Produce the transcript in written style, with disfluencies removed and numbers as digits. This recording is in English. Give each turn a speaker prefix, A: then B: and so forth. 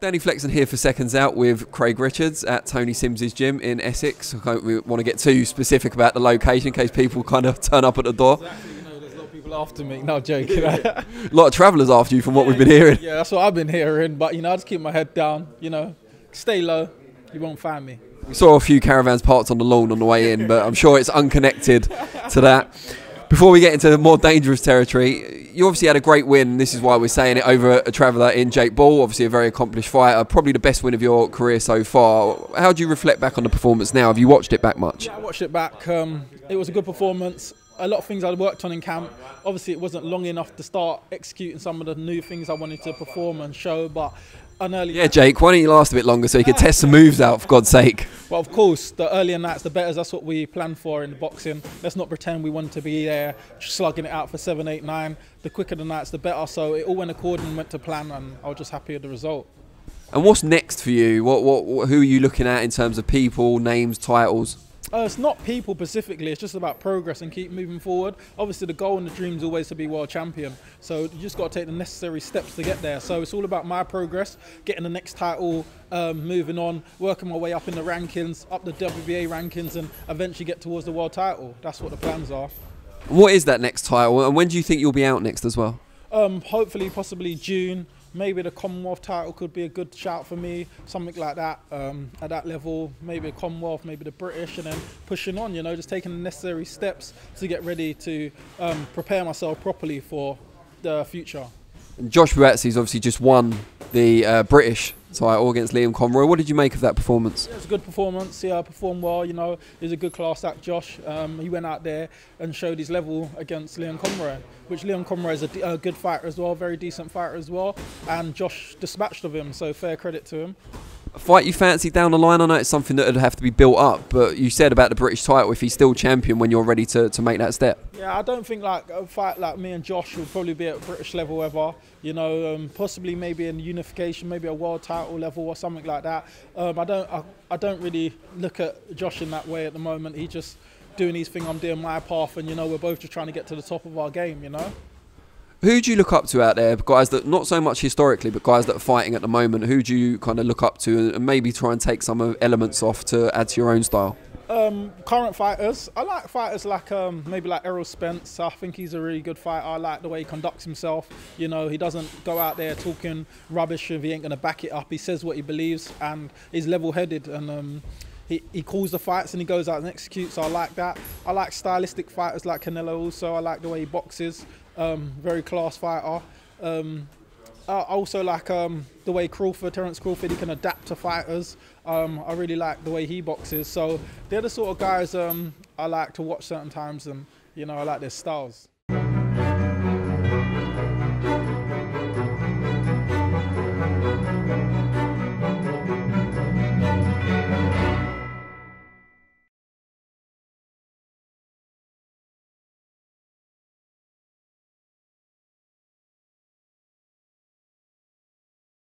A: Danny Flexen here for Seconds Out with Craig Richards at Tony Sims's gym in Essex. I don't want to get too specific about the location in case people kind of turn up at the door.
B: Exactly, you know, there's a lot of people after me. No, joking.
A: A lot of travellers after you from what we've been hearing.
B: Yeah, that's what I've been hearing. But, you know, I just keep my head down, you know, stay low. You won't find me.
A: We saw a few caravans parked on the lawn on the way in, but I'm sure it's unconnected to that. Before we get into more dangerous territory, you obviously had a great win. This is why we're saying it, over a traveller in Jake Ball, obviously a very accomplished fighter, probably the best win of your career so far. How do you reflect back on the performance now? Have you watched it back much?
B: Yeah, I watched it back. It was a good performance. A lot of things I'd worked on in camp. Obviously, it wasn't long enough to start executing some of the new things I wanted to perform and show, but an early...
A: Yeah, Jake, why don't you last a bit longer so you could test some moves out, for God's sake?
B: Well, of course, the earlier nights, the better. That's what we planned for in the boxing. Let's not pretend we want to be there slugging it out for 7, 8, 9. The quicker the nights, the better. So it all went according and went to plan, and I was just happy with the result.
A: And what's next for you? Who are you looking at in terms of people, names, titles?
B: It's not people specifically, it's just about progress and keep moving forward. Obviously the goal and the dream is always to be world champion, so you just got to take the necessary steps to get there. So it's all about my progress, getting the next title, moving on, working my way up in the rankings, up the WBA rankings, and eventually get towards the world title. That's what the plans are.
A: What is that next title, and when do you think you'll be out next as well?
B: Hopefully, possibly June. Maybe the Commonwealth title could be a good shout for me, something like that, at that level. Maybe the Commonwealth, maybe the British, and then pushing on, you know, just taking the necessary steps to get ready to prepare myself properly for the future.
A: And Josh Buatsi obviously just won the British title against Liam Conroy. What did you make of that performance?
B: It was a good performance. Yeah, I performed well. You know, he's a good class act, Josh. He went out there and showed his level against Liam Conroy, which Liam Conroy is a good fighter as well, very decent fighter as well. And Josh dispatched of him, so fair credit to him.
A: A fight you fancy down the line? I know it's something that would have to be built up, but you said about the British title, if he's still champion when you're ready to make that step.
B: Yeah, I don't think like a fight like me and Josh will probably be at British level ever. You know, possibly maybe in unification, maybe a world title level or something like that. I don't really look at Josh in that way at the moment. He's just doing his thing, I'm doing my path, and you know, we're both just trying to get to the top of our game, you know.
A: Who do you look up to out there? Guys that, not so much historically, but guys that are fighting at the moment. Who do you kind of look up to and maybe try and take some elements off to add to your own style?
B: Current fighters. I like fighters like maybe like Errol Spence. I think he's a really good fighter. I like the way he conducts himself. You know, he doesn't go out there talking rubbish if he ain't going to back it up. He says what he believes and he's level-headed, and he calls the fights and he goes out and executes. So I like that. I like stylistic fighters like Canelo also. I like the way he boxes. Very class fighter. I also like the way Terence Crawford, he can adapt to fighters. I really like the way he boxes. So they're the sort of guys I like to watch certain times, and you know, I like their styles.